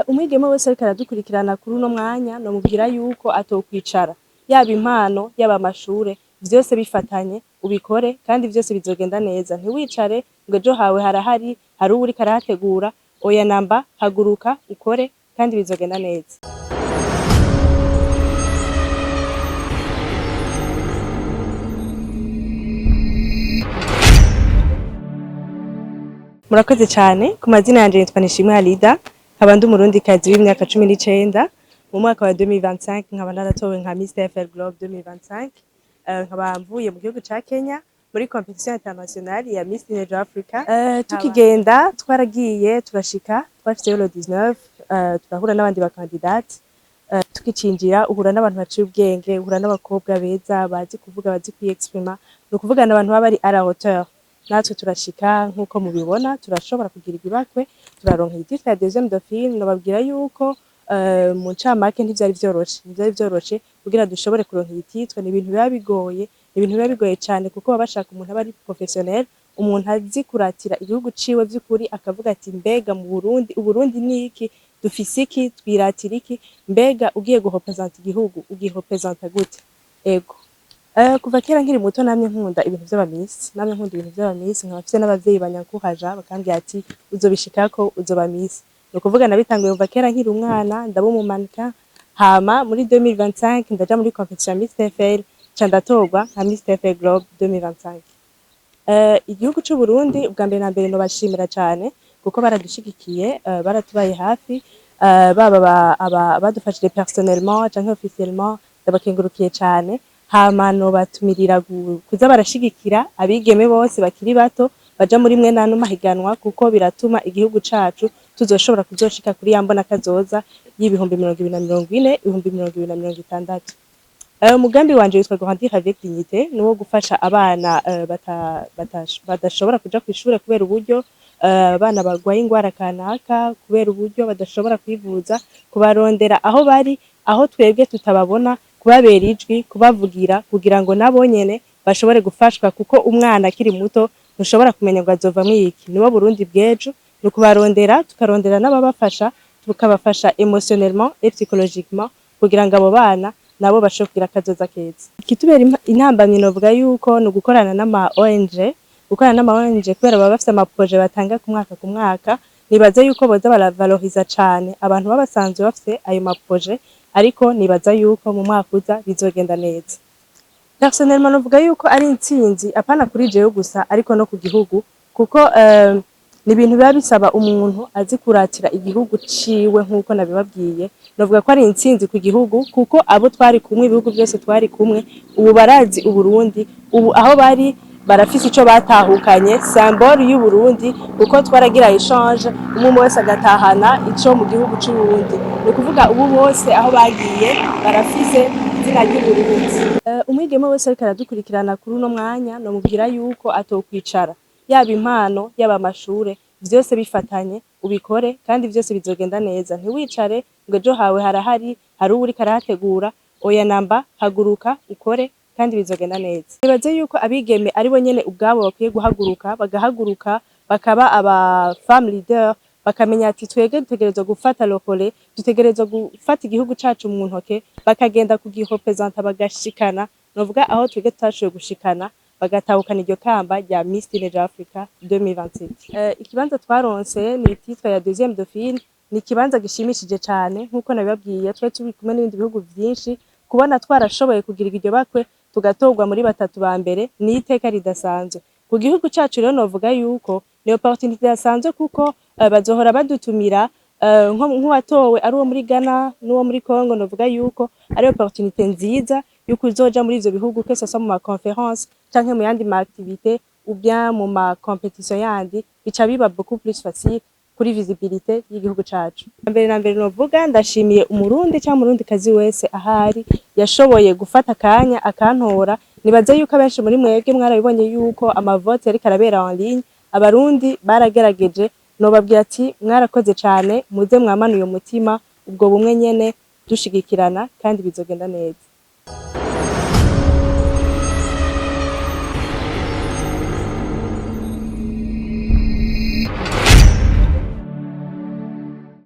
Umwigeme wese ariko aradukurikirana kuri uno mwanya nomubwira yuko atokwicara, yaba impano yaba amashure vyose bifatanye ubikore kandi vyose bizogenda neza, ntiwicare ngo ejo hawe harahari, hari uwuriko arahategura, oya namba, haguruka ukore kandi bizogenda neza. Murakoze cane, ku mazina yanje nitwa Nishimwe Alida, nkaba ndi umurundikazi w'imyaka 19, mu mwaka wa 2025 nkaba naratowe nka Miss TFL Globe 2025, nkaba mvuye mu gihugu ca Kenya muri competition internationale ya Miss Teenage Africa. Tukigenda twaragiye turashika, twashitseyo le 19, turahura n'abandi bakandidate, tukicinjira uhura n'abantu baciye ubwenge, uhura n'abakobwa beza bazi kuvuga, bazi kwiexprima, no kuvuga n'abantu baba ari à la hauteur. Natwe turashika nkuko mubibona, turashobora kugira ibibakwe, turaronka titre ya deuxième dauphine. Nobabwira yuko mu ncamake ntivyari vyoroshe kugira dushobore kuronka iyi titre. Ni ibintu biba bigoye cane kuko baba bashaka umuntu aba ari professionnel, umuntu azi kuratira igihugu ciwe vy'ukuri, akavuga ati mbega mu Burundi, Uburundi ni iki, dufise iki, twiratira iki, mbega ugiye gurepresenter igihugu ugirepresenta gute. Ego kuva kera nkiri muto namye nkunda ibintu vy'abamisi, nkaba mfise n'abavyeyi banyankuhaja bakambwira ati uzobishikako, uzoba Miss. No kuvuga nabitanguye kuva kera nkiri umwana, ndaba umumanika, hama muri 2025 ndaja muri competition Miss TFL, ca ndatorwa nka Miss TFL Globe 2025. Igihugu c'u Burundi ubwa mbere na mbere nobashimira cane kuko baradushigikiye, baratubaye hafi, baba badufashije personnellement canke officiellement, ndabakengurukiye cane. Hama nobatumirira kuza barashigikira abigeme bose bakiri bato baja muri mwe nano mahiganwa, kuko biratuma igihugu cacu tuzoshobora kuzoshika kuri yambona kazoza y'ibihumbi 2040, ibihumbi 2060. Umugambi wanje witwa Grandir avec dignité, nuwo gufasha abana badashobora kuja kw'ishure kubera uburyo, abana barwaye ingwara kanaka kubera uburyo badashobora kwivuza, kubarondera aho bari, aho twebwe tutababona, kubabera ijwi, kubavugira kugira ngo nabo nyene bashobore gufashwa, kuko umwana akiri muto ntushobora kumenya ngo azovamwo iki. Nibo Burundi bw'ejo, ni kubarondera, tukarondera n'ababafasha, tukabafasha émotionnellement et psychologiquement kugira ngo abo bana nabo bashobore kugira akazoza keza. Ikitubera intambamyi novuga yuko ni ugukorana n'ama ONG, kubera baba bafise ama projet batanga ku mwaka, nibaza yuko boza baravaloriza cane abantu baba basanzwe bafise ayo ma projet, ariko nibaza yuko mu mwaka uza bizogenda neza. Personnellement novuga yuko ari intsinzi apana kuri jewe gusa, ariko no ku gihugu, kuko ni ibintu biba bisaba umuntu azi kuratira igihugu ciwe nkuko nabibabwiye. Novuga ko ari intsinzi ku gihugu kuko abo twari kumwe, ibihugu byose twari kumwe, ubu barazi Uburundi, ubu aho bari barafise ico batahukanye, symbole y'u Burundi, kuko twaragira échange, umwe wese agatahana ico mu gihugu c'u Burundi. Ni kuvuga ubu bose aho bagiye barafise izina ry'u Burundi. Umwigeme wese ariko aradukurikirana kuri uno mwanya nomubwira yuko atokwicara, yaba impano yaba amashure vyose bifatanye ubikore kandi vyose bizogenda neza. Ntiwicare ngo ejo hawe harahari, hari uwuriko arahategura, oya namba, haguruka ukore kandi bizogenda neza. Nibaze yuko abigeme ari bo nyene ubwabo bakwiye bagahaguruka bakaba aba femme leader, bakamenya ati twebwe dutegerezwa gufata lokole, dutegerezwa gufata igihugu cacu mu ntoke, bakagenda kugirepresenta bagashikana, novuga aho twebwe tutashoboye gushikana, bagatahukana iryo kamba rya Miss Teenage Africa 2026. Ikibanza twaronse ni titre ya deuxième dauphine, ni ikibanza gishimishije cane nkuko nabibabwiye, twe turi kumwe n'ibindi bihugu vyinshi, kubona twarashoboye kugira iryo bakwe tugatorwa muri batatu ba mbere, ni iteka ridasanzwe ku gihugu cacu. Rero novuga yuko ni opportunité yasanzwe kuko bazohora badutumira, nk'uwatowe ari uwo muri Ghana n'uwo muri Congo. Novuga yuko ari opportunité nziza yuko uzoja muri ivyo bihugu, que ce soit mu ma conférence canke mu yandi ma activité ou bien mu ma compétition yandi, bica biba beaucoup plus facile kuri visibilité y'igihugu cacu. Mbere na mbere novuga ndashimiye umurundi cyangwa umurundikazi wese ahari yashoboye gufata akanya akantora. Nibaza yuko abenshi muri mwebwe mwarabibonye yuko amavote yariko arabera en ligne, abarundi baragerageje. Nobabwira ati mwarakoze cane, muze mwamanuye umutima, ubwo bumwe nyene dushigikirana kandi bizogenda neza.